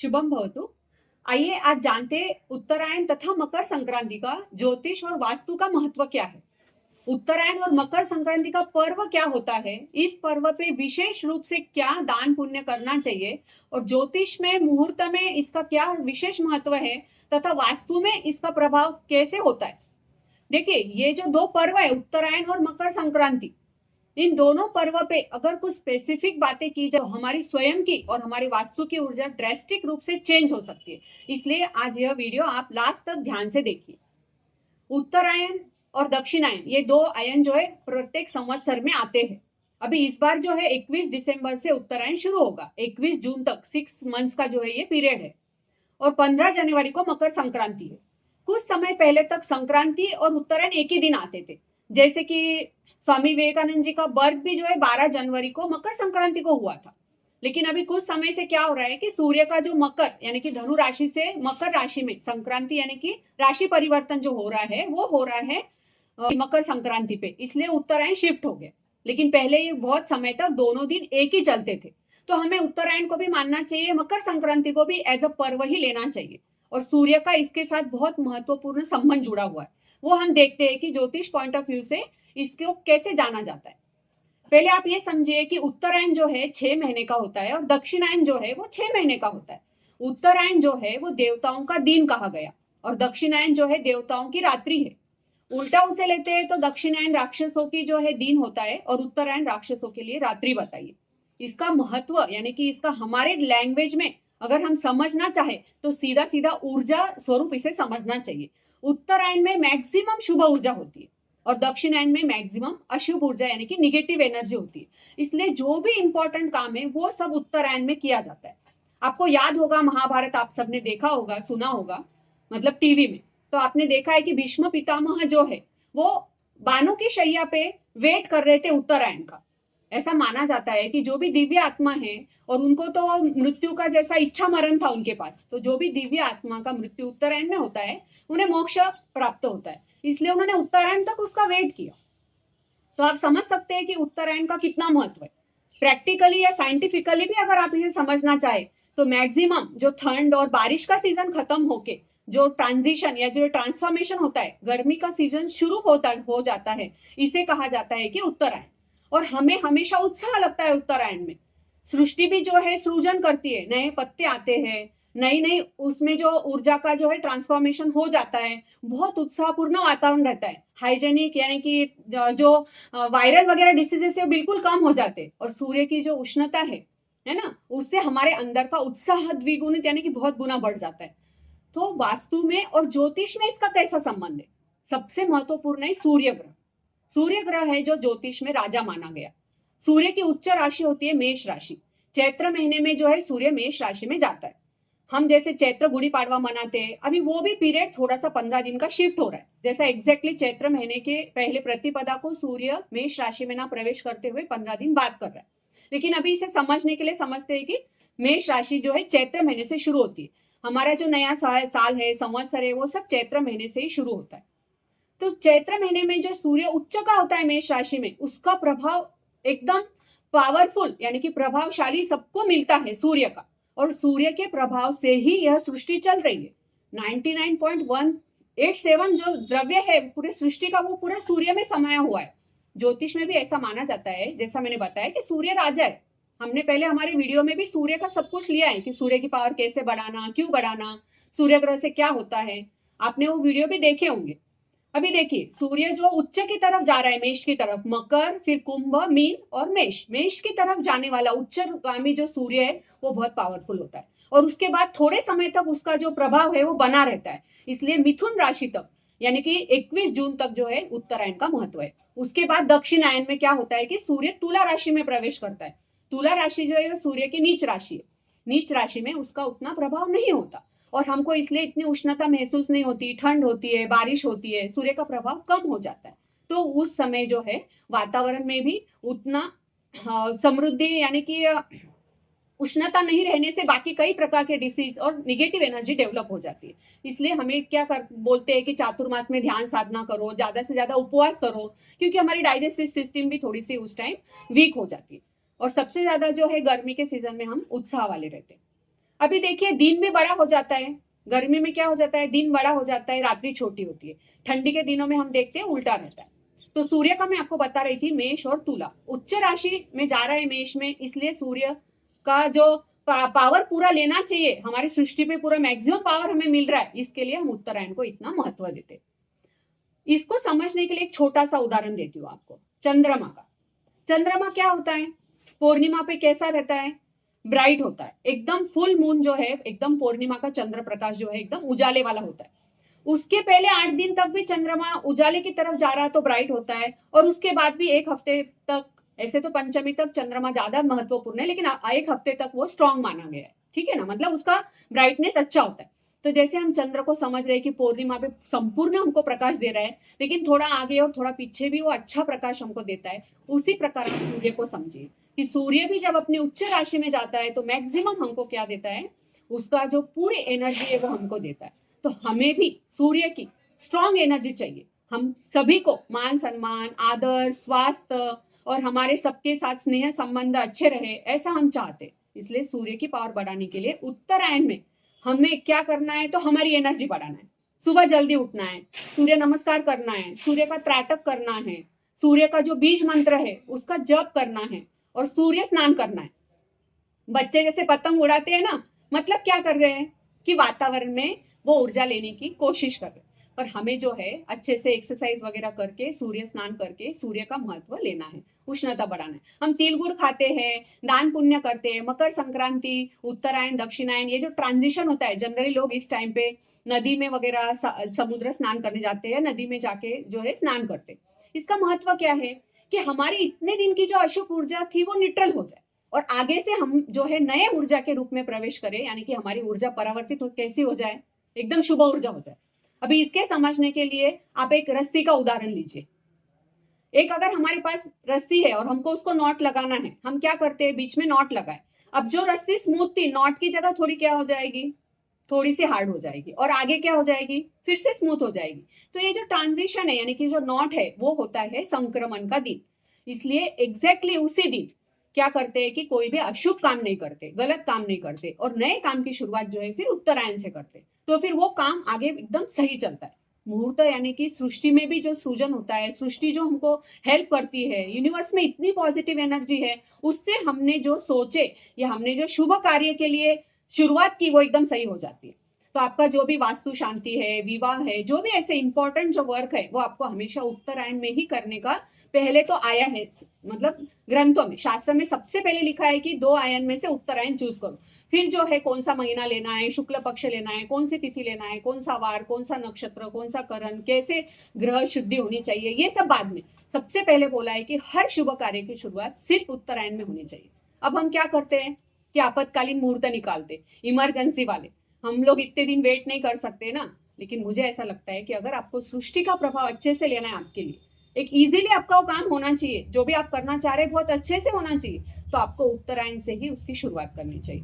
शुभम भवतु। आइए आज जानते हैं उत्तरायण तथा मकर संक्रांति का ज्योतिष और वास्तु का महत्व क्या है। उत्तरायण और मकर संक्रांति का पर्व क्या होता है, इस पर्व पे विशेष रूप से क्या दान पुण्य करना चाहिए और ज्योतिष में मुहूर्त में इसका क्या विशेष महत्व है तथा वास्तु में इसका प्रभाव कैसे होता है। देखिए, ये जो दो पर्व है उत्तरायण और मकर संक्रांति, इन दोनों पर्व पे अगर कुछ स्पेसिफिक बातें की जाए हमारी स्वयं की और हमारी वास्तु की ऊर्जा ड्रेस्टिक रूप से चेंज हो सकती है। इसलिए आज यह वीडियो आप लास्ट तक ध्यान से देखिए। उत्तरायण और दक्षिणायन ये दो अयन जो है प्रत्येक संवत्सर में आते हैं। अभी इस बार जो है 21 दिसंबर से उत्तरायण शुरू होगा, 21 जून तक 6 मंथ्स का जो है ये पीरियड है और 15 जनवरी को मकर संक्रांति है। कुछ समय पहले तक संक्रांति और उत्तरायण एक ही दिन आते थे, जैसे कि स्वामी विवेकानंद जी का बर्थ भी जो है 12 जनवरी को मकर संक्रांति को हुआ था। लेकिन अभी कुछ समय से क्या हो रहा है कि सूर्य का जो मकर यानी कि धनु राशि से मकर राशि में संक्रांति यानी कि राशि परिवर्तन जो हो रहा है वो हो रहा है मकर संक्रांति पे, इसलिए उत्तरायण शिफ्ट हो गया। लेकिन पहले ये बहुत समय तक दोनों दिन एक ही चलते थे, तो हमें उत्तरायण को भी मानना चाहिए, मकर संक्रांति को भी एज अ पर्व ही लेना चाहिए। और सूर्य का इसके साथ बहुत महत्वपूर्ण संबंध जुड़ा हुआ है, वो हम देखते हैं कि ज्योतिष पॉइंट ऑफ व्यू से इसको कैसे जाना जाता है। पहले आप ये समझिए कि उत्तरायण जो है 6 महीने का होता है और दक्षिणायन जो है वो 6 महीने का होता है। उत्तरायण जो है वो देवताओं का दिन कहा गया और दक्षिणायन जो है देवताओं की रात्रि है। उल्टा उसे लेते हैं तो दक्षिणायन राक्षसों की जो है दिन होता है और उत्तरायण राक्षसों के लिए रात्रि बताइए। इसका महत्व यानी कि इसका हमारे लैंग्वेज में अगर हम समझना चाहे तो सीधा सीधा ऊर्जा स्वरूप इसे समझना चाहिए। उत्तरायण में मैक्सिमम शुभ ऊर्जा होती है और दक्षिणायन में मैक्सिमम अशुभ ऊर्जा यानी कि निगेटिव एनर्जी होती है। इसलिए जो भी इंपॉर्टेंट काम है वो सब उत्तरायण में किया जाता है। आपको याद होगा महाभारत आप सबने देखा होगा, सुना होगा, मतलब टीवी में। तो आपने देखा है कि भीष्म पितामह जो है वो बानों की शैया पे वेट कर रहे थे उत्तरायण का। ऐसा माना जाता है कि जो भी दिव्य आत्मा है और उनको तो मृत्यु का जैसा इच्छा मरण था उनके पास, तो जो भी दिव्य आत्मा का मृत्यु उत्तरायण में होता है उन्हें मोक्ष प्राप्त होता है, इसलिए उन्होंने उत्तरायण तक उसका वेट किया। तो आप समझ सकते हैं कि उत्तरायण का कितना महत्व है। प्रैक्टिकली या साइंटिफिकली भी अगर आप इसे समझना चाहे तो मैक्सिमम जो ठंड और बारिश का सीजन खत्म होके जो ट्रांजिशन या जो ट्रांसफॉर्मेशन होता है, गर्मी का सीजन शुरू हो जाता है, इसे कहा जाता है कि उत्तरायण। और हमें हमेशा उत्साह लगता है उत्तरायण में। सृष्टि भी जो है सृजन करती है, नए पत्ते आते हैं, नई नई उसमें जो ऊर्जा का जो है ट्रांसफॉर्मेशन हो जाता है, बहुत उत्साहपूर्ण वातावरण रहता है। हाइजेनिक यानी कि जो वायरल वगैरह डिसीजेस है बिल्कुल कम हो जाते हैं और सूर्य की जो उष्णता है ना, उससे हमारे अंदर का उत्साह द्विगुणित यानी कि बहुत गुना बढ़ जाता है। तो वास्तु में और ज्योतिष में इसका कैसा संबंध है? सबसे महत्वपूर्ण है सूर्य ग्रह। सूर्य ग्रह है जो ज्योतिष में राजा माना गया। सूर्य की उच्च राशि होती है मेष राशि। चैत्र महीने में जो है सूर्य मेष राशि में जाता है। हम जैसे चैत्र गुड़ी पाड़वा मनाते हैं, अभी वो भी पीरियड थोड़ा सा 15 दिन का शिफ्ट हो रहा है। जैसा एग्जैक्टली चैत्र महीने के पहले प्रतिपदा को सूर्य मेष राशि में ना प्रवेश करते हुए 15 दिन बाद कर रहा है, लेकिन अभी इसे समझने के लिए समझते हैं कि मेष राशि जो है चैत्र महीने से शुरू होती है। हमारा जो नया साल है, संवत्सर है, वो सब चैत्र महीने से ही शुरू होता है। तो चैत्र महीने में जो सूर्य उच्च का होता है मेष राशि में, उसका प्रभाव एकदम पावरफुल यानी कि प्रभावशाली सबको मिलता है सूर्य का। और सूर्य के प्रभाव से ही यह सृष्टि चल रही है। 99.187 जो द्रव्य है पूरे सृष्टि का वो पूरा सूर्य में समाया हुआ है। ज्योतिष में भी ऐसा माना जाता है, जैसा मैंने बताया कि सूर्य राजा है। हमने पहले हमारे वीडियो में भी सूर्य का सब कुछ लिया है कि सूर्य की पावर कैसे बढ़ाना, क्यों बढ़ाना, सूर्य ग्रह से क्या होता है, आपने वो वीडियो भी देखे होंगे। अभी देखिए, सूर्य जो उच्च की तरफ जा रहा है मेष की तरफ, मकर फिर कुंभ मीन और मेष, मेष की तरफ जाने वाला उच्चगामी जो सूर्य है वो बहुत पावरफुल होता है और उसके बाद थोड़े समय तक उसका जो प्रभाव है वो बना रहता है। इसलिए मिथुन राशि तक यानी कि 21 जून तक जो है उत्तरायण का महत्व है। उसके बाद दक्षिणायन में क्या होता है कि सूर्य तुला राशि में प्रवेश करता है। तुला राशि जो है सूर्य की नीच राशि है। नीच राशि में उसका उतना प्रभाव नहीं होता और हमको इसलिए इतनी उष्णता महसूस नहीं होती, ठंड होती है, बारिश होती है, सूर्य का प्रभाव कम हो जाता है। तो उस समय जो है वातावरण में भी उतना समृद्धि यानी कि उष्णता नहीं रहने से बाकी कई प्रकार के डिसीज और निगेटिव एनर्जी डेवलप हो जाती है। इसलिए हमें क्या बोलते हैं कि चातुर्मास में ध्यान साधना करो, ज्यादा से ज्यादा उपवास करो, क्योंकि हमारी डाइजेस्टिव सिस्टम भी थोड़ी सी उस टाइम वीक हो जाती है। और सबसे ज्यादा जो है गर्मी के सीजन में हम उत्साह वाले रहते हैं। अभी देखिए दिन भी बड़ा हो जाता है, गर्मी में क्या हो जाता है, दिन बड़ा हो जाता है, रात्रि छोटी होती है। ठंडी के दिनों में हम देखते हैं उल्टा रहता है। तो सूर्य का मैं आपको बता रही थी, मेष और तुला उच्च राशि में जा रहा है मेष में, इसलिए सूर्य का जो पावर पूरा लेना चाहिए, हमारी सृष्टि पे पूरा मैक्सिमम पावर हमें मिल रहा है, इसके लिए हम उत्तरायण को इतना महत्व देते हैं। इसको समझने के लिए एक छोटा सा उदाहरण देती हूँ आपको, चंद्रमा का। चंद्रमा क्या होता है, पूर्णिमा पे कैसा रहता है, ब्राइट होता है एकदम। फुल मून जो है एकदम, पूर्णिमा का चंद्र प्रकाश जो है एकदम उजाले वाला होता है। उसके पहले 8 दिन तक भी चंद्रमा उजाले की तरफ जा रहा है तो ब्राइट होता है, और उसके बाद भी एक हफ्ते तक, ऐसे तो पंचमी तक चंद्रमा ज्यादा महत्वपूर्ण है, लेकिन एक हफ्ते तक वो स्ट्रांग माना गया है, ठीक है ना, मतलब उसका ब्राइटनेस अच्छा होता है। तो जैसे हम चंद्र को समझ रहे हैं कि पूर्णिमा पे संपूर्ण हमको प्रकाश दे रहा है, लेकिन थोड़ा आगे और थोड़ा पीछे भी वो अच्छा प्रकाश हमको देता है, उसी प्रकार हम सूर्य को समझिए कि सूर्य भी जब अपनी उच्च राशि में जाता है तो मैक्सिमम हमको क्या देता है, उसका जो पूरी एनर्जी है वो हमको देता है। तो हमें भी सूर्य की स्ट्रॉन्ग एनर्जी चाहिए। हम सभी को मान सम्मान, आदर, स्वास्थ्य और हमारे सबके साथ स्नेह संबंध अच्छे रहे, ऐसा हम चाहते। इसलिए सूर्य की पावर बढ़ाने के लिए उत्तरायण में हमें क्या करना है, तो हमारी एनर्जी बढ़ाना है। सुबह जल्दी उठना है, सूर्य नमस्कार करना है, सूर्य का त्राटक करना है, सूर्य का जो बीज मंत्र है उसका जप करना है, और सूर्य स्नान करना है। बच्चे जैसे पतंग उड़ाते हैं ना, मतलब क्या कर रहे हैं कि वातावरण में वो ऊर्जा लेने की कोशिश कर रहे हैं। पर हमें जो है अच्छे से एक्सरसाइज वगैरह करके, सूर्य स्नान करके सूर्य का महत्व लेना है, उष्णता बढ़ाना है। हम तिल गुड़ खाते हैं, दान पुण्य करते हैं, मकर संक्रांति, उत्तरायण, दक्षिणायन, ये जो ट्रांजिशन होता है, जनरली लोग इस टाइम पे नदी में वगैरह समुद्र स्नान करने जाते हैं, नदी में जाके जो है स्नान करते हैं। इसका महत्व क्या है कि हमारी इतने दिन की जो अशुभ ऊर्जा थी वो न्यूट्रल हो जाए, और आगे से हम जो है नए ऊर्जा के रूप में प्रवेश करें, यानी कि हमारी ऊर्जा परावर्तित हो, कैसी हो जाए, एकदम शुभ ऊर्जा हो जाए। अभी इसके समझने के लिए आप एक रस्सी का उदाहरण लीजिए। एक अगर हमारे पास रस्सी है और हमको उसको नॉट लगाना है, हम क्या करते हैं, बीच में नॉट लगाए। अब जो रस्सी स्मूथ थी, नॉट की जगह थोड़ी क्या हो जाएगी, थोड़ी सी हार्ड हो जाएगी, और आगे क्या हो जाएगी, फिर से स्मूथ हो जाएगी। तो ये जो ट्रांजिशन है, यानी कि जो नॉट है, वो होता है संक्रमण का दिन। इसलिए एग्जैक्टली उसी दिन क्या करते हैं कि कोई भी अशुभ काम नहीं करते, गलत काम नहीं करते, और नए काम की शुरुआत जो है फिर उत्तरायण से करते, तो फिर वो काम आगे एकदम सही चलता है। मुहूर्त यानी कि सृष्टि में भी जो सृजन होता है, सृष्टि जो हमको हेल्प करती है, यूनिवर्स में इतनी पॉजिटिव एनर्जी है, उससे हमने जो सोचे या हमने जो शुभ कार्य के लिए शुरुआत की वो एकदम सही हो जाती है। तो आपका जो भी वास्तु शांति है, विवाह है, जो भी ऐसे इंपॉर्टेंट जो वर्क है, वो आपको हमेशा उत्तरायण में ही करने का पहले तो आया है, मतलब ग्रंथों में, शास्त्र में सबसे पहले लिखा है कि 2 आयन में से उत्तरायण चूज करो। फिर जो है कौन सा महीना लेना है, शुक्ल पक्ष लेना है, कौन सी तिथि लेना है, कौन सा वार, कौन सा नक्षत्र, कौन सा करण, कैसे ग्रह शुद्धि होनी चाहिए, ये सब बाद में। सबसे पहले बोला है कि हर शुभ कार्य की शुरुआत सिर्फ उत्तरायण में होनी चाहिए। अब हम क्या करते हैं कि आपातकालीन मुहूर्त निकालते, इमरजेंसी वाले। हम लोग इतने दिन वेट नहीं कर सकते ना, लेकिन मुझे ऐसा लगता है कि अगर आपको सृष्टि का प्रभाव अच्छे से लेना है आपके लिए, एक इजीली आपका वो काम होना चाहिए, जो भी आप करना चाह रहे हैं बहुत अच्छे से होना चाहिए, तो आपको उत्तरायण से ही उसकी शुरुआत करनी चाहिए।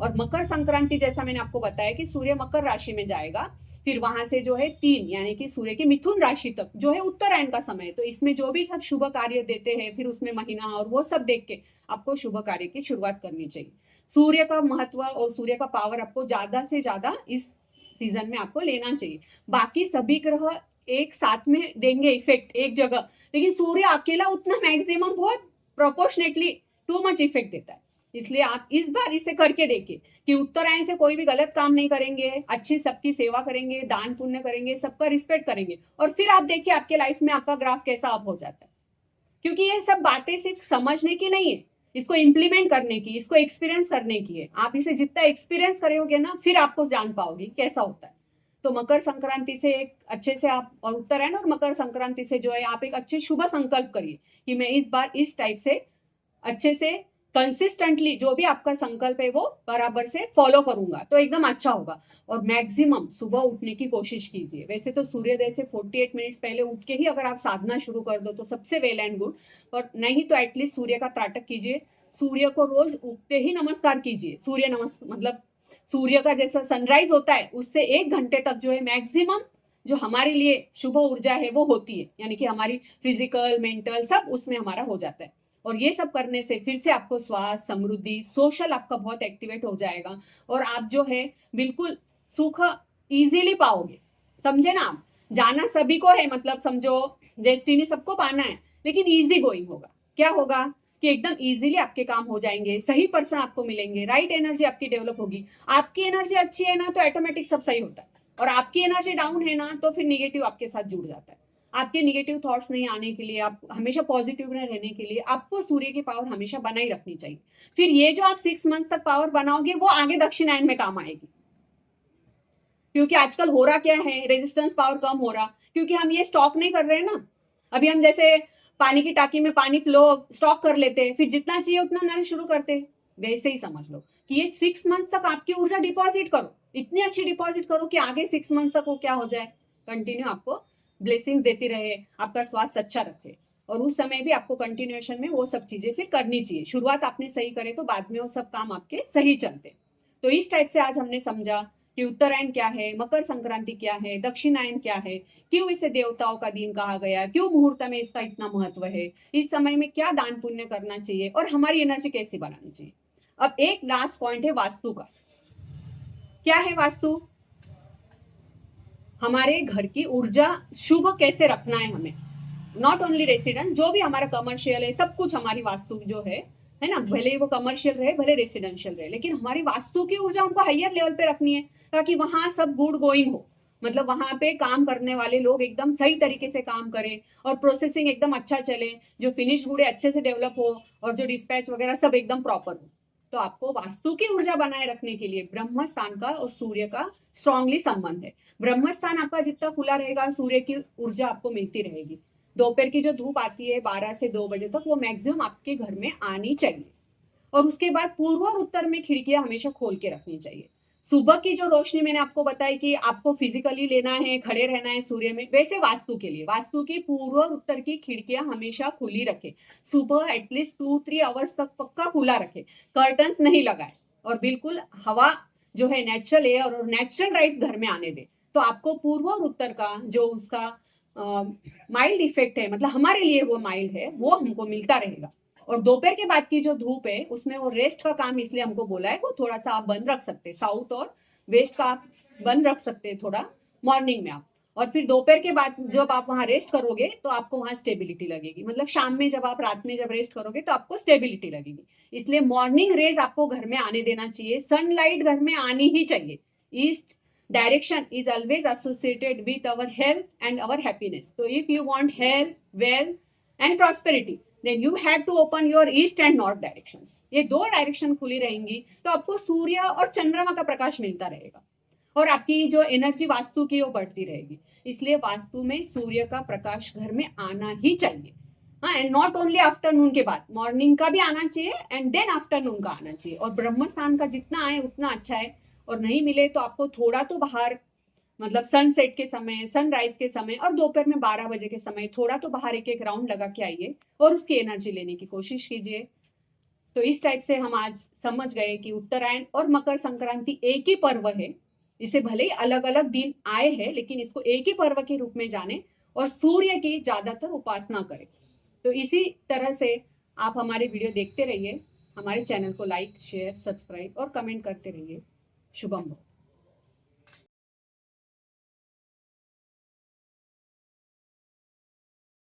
और मकर संक्रांति, जैसा मैंने आपको बताया कि सूर्य मकर राशि में जाएगा, फिर वहां से जो है 3 यानी कि सूर्य की मिथुन राशि तक जो है उत्तरायण का समय, तो इसमें जो भी सब शुभ कार्य देते हैं, फिर उसमें महीना और वो सब देख के आपको शुभ कार्य की शुरुआत करनी चाहिए। सूर्य का महत्व और सूर्य का पावर आपको ज्यादा से ज्यादा इस सीजन में आपको लेना चाहिए। बाकी सभी ग्रह एक साथ में देंगे इफेक्ट एक जगह, लेकिन सूर्य अकेला उतना मैक्सिमम बहुत प्रोपोर्शनेटली टू मच इफेक्ट देता है। इसलिए आप इस बार इसे करके देखिए कि उत्तरायण से कोई भी गलत काम नहीं करेंगे, अच्छी सबकी सेवा करेंगे, दान पुण्य करेंगे, सबका रिस्पेक्ट करेंगे, और फिर आप देखिए आपके लाइफ में आपका ग्राफ कैसा अप हो जाता है। क्योंकि ये सब बातें सिर्फ समझने की नहीं है, इसको इम्प्लीमेंट करने की, इसको एक्सपीरियंस करने की है। आप इसे जितना एक्सपीरियंस करोगे ना, फिर आपको जान पाओगे कैसा होता है। तो मकर संक्रांति से एक अच्छे से आप, और उत्तरायण और मकर संक्रांति से जो है आप एक अच्छे शुभ संकल्प करिए कि मैं इस बार इस टाइप से अच्छे से कंसिस्टेंटली जो भी आपका संकल्प है वो बराबर से फॉलो करूंगा, तो एकदम अच्छा होगा। और मैक्सिमम सुबह उठने की कोशिश कीजिए। वैसे तो सूर्योदय से 48 मिनट्स पहले उठ के ही अगर आप साधना शुरू कर दो तो सबसे वेल एंड गुड, और नहीं तो एटलीस्ट सूर्य का त्राटक कीजिए। सूर्य को रोज उगते ही नमस्कार कीजिए। सूर्य नमस्कार मतलब सूर्य का जैसा सनराइज होता है उससे 1 घंटे तक जो है मैक्सिमम जो हमारे लिए शुभ ऊर्जा है वो होती है, यानी कि हमारी फिजिकल, मेंटल सब उसमें हमारा हो जाता है। और ये सब करने से फिर से आपको स्वास्थ्य, समृद्धि, सोशल आपका बहुत एक्टिवेट हो जाएगा और आप जो है बिल्कुल सुख इजीली पाओगे। समझे ना आप? जाना सभी को है, मतलब समझो डेस्टिनी सबको पाना है, लेकिन इजी गोइंग होगा। क्या होगा कि एकदम इजीली आपके काम हो जाएंगे, सही पर्सन आपको मिलेंगे, राइट एनर्जी आपकी डेवलप होगी। आपकी एनर्जी अच्छी है ना तो ऑटोमेटिक सब सही होता है, और आपकी एनर्जी डाउन है ना तो फिर निगेटिव आपके साथ जुड़ जाता है। आपके निगेटिव थॉट्स नहीं आने के लिए, आप हमेशा पॉजिटिव में रहने के लिए आपको सूर्य की पावर हमेशा बनाई रखनी चाहिए। फिर ये जो आप 6 मंथ तक पावर बनाओगे वो आगे दक्षिणायन में काम आएगी। क्योंकि आजकल हो रहा क्या है, रेजिस्टेंस पावर कम हो रहा, क्योंकि हम ये स्टॉक नहीं कर रहे हैं ना। अभी हम जैसे पानी की टाकी में पानी फ्लो स्टॉक कर लेते, फिर जितना चाहिए उतना नल शुरू करते। वैसे ही समझ लो कि ये 6 मंथ तक आपकी ऊर्जा डिपॉजिट करो, इतनी अच्छी डिपॉजिट करो कि आगे 6 मंथ तक वो क्या हो जाए, कंटिन्यू आपको ब्लेसिंग्स देती रहे, आपका स्वास्थ्य अच्छा रखे। और उस समय भी आपको कंटिन्यूएशन में वो सब चीजें फिर करनी चाहिए। शुरुआत आपने सही करे तो बाद में वो सब काम आपके सही चलते। तो इस टाइप से आज हमने समझा कि उत्तरायण क्या है, मकर संक्रांति क्या है, दक्षिणायन क्या है, क्यों इसे देवताओं का दिन कहा गया, क्यों मुहूर्त में इसका इतना महत्व है, इस समय में क्या दान पुण्य करना चाहिए और हमारी एनर्जी कैसे बनानी चाहिए। अब एक लास्ट पॉइंट है वास्तु का। क्या है वास्तु? हमारे घर की ऊर्जा शुभ कैसे रखना है हमें। नॉट ओनली रेसिडेंस, जो भी हमारा कमर्शियल है सब कुछ हमारी वास्तु जो है ना, भले वो कमर्शियल रहे भले रेसिडेंशियल रहे, लेकिन हमारी वास्तु की ऊर्जा हमको हायर लेवल पे रखनी है ताकि वहां सब गुड गोइंग हो। मतलब वहां पे काम करने वाले लोग एकदम सही तरीके से काम करें और प्रोसेसिंग एकदम अच्छा चले, जो फिनिश गुड है अच्छे से डेवलप हो और जो डिस्पैच वगैरह सब एकदम प्रॉपर हो। तो आपको वास्तु की ऊर्जा बनाए रखने के लिए ब्रह्म स्थान का और सूर्य का स्ट्रांगली संबंध है। ब्रह्म स्थान आपका जितना खुला रहेगा सूर्य की ऊर्जा आपको मिलती रहेगी। दोपहर की जो धूप आती है 12 से 2 बजे तक वो मैक्सिमम आपके घर में आनी चाहिए। और उसके बाद पूर्व और उत्तर में खिड़कियां हमेशा खोल के रखनी चाहिए। सुबह की जो रोशनी मैंने आपको बताई कि आपको फिजिकली लेना है, खड़े रहना है सूर्य में, वैसे वास्तु के लिए वास्तु की पूर्व और उत्तर की खिड़कियां हमेशा खुली रखे। सुबह एटलीस्ट 2-3 आवर्स तक पक्का खुला रखे, कर्टन्स नहीं लगाए, और बिल्कुल हवा जो है नेचुरल एयर और नेचुरल लाइट घर में आने दे। तो आपको पूर्व और उत्तर का जो उसका माइल्ड इफेक्ट है, मतलब हमारे लिए वो माइल्ड है, वो हमको मिलता रहेगा। और दोपहर के बाद की जो धूप है उसमें वो रेस्ट का काम इसलिए हमको बोला है, वो थोड़ा सा आप बंद रख सकते हैं, साउथ और वेस्ट का आप बंद रख सकते हैं थोड़ा मॉर्निंग में आप। और फिर दोपहर के बाद जब आप वहां रेस्ट करोगे तो आपको वहां स्टेबिलिटी लगेगी, मतलब शाम में जब आप रात में जब रेस्ट करोगे तो आपको स्टेबिलिटी लगेगी। इसलिए मॉर्निंग रेज आपको घर में आने देना चाहिए, सनलाइट घर में आनी ही चाहिए। East direction is always associated with our health and our happiness. So if you want health, wealth and prosperity, then you have to open your east and north directions. ये दो डायरेक्शन खुली रहेंगी तो आपको सूर्य और चंद्रमा का प्रकाश मिलता रहेगा और आपकी जो एनर्जी वास्तु की वो बढ़ती रहेगी। इसलिए वास्तु में सूर्य का प्रकाश घर में आना ही चाहिए। हाँ, एंड नॉट ओनली आफ्टरनून के बाद, मॉर्निंग का भी आना चाहिए एंड देन आफ्टरनून का आना चाहिए। और ब्रह्म स्थान का जितना आए उतना अच्छा है, और नहीं मिले तो आपको थोड़ा तो बाहर, मतलब सनसेट के समय, सनराइज के समय और दोपहर में 12 बजे के समय थोड़ा तो बाहर एक एक राउंड लगा के आइए और उसकी एनर्जी लेने की कोशिश कीजिए। तो इस टाइप से हम आज समझ गए कि उत्तरायण और मकर संक्रांति एक ही पर्व है। इसे भले ही अलग अलग दिन आए हैं लेकिन इसको एक ही पर्व के रूप में जाने और सूर्य की ज्यादातर उपासना करें। तो इसी तरह से आप हमारे वीडियो देखते रहिए, हमारे चैनल को लाइक, शेयर, सब्सक्राइब और कमेंट करते रहिए। शुभम भव।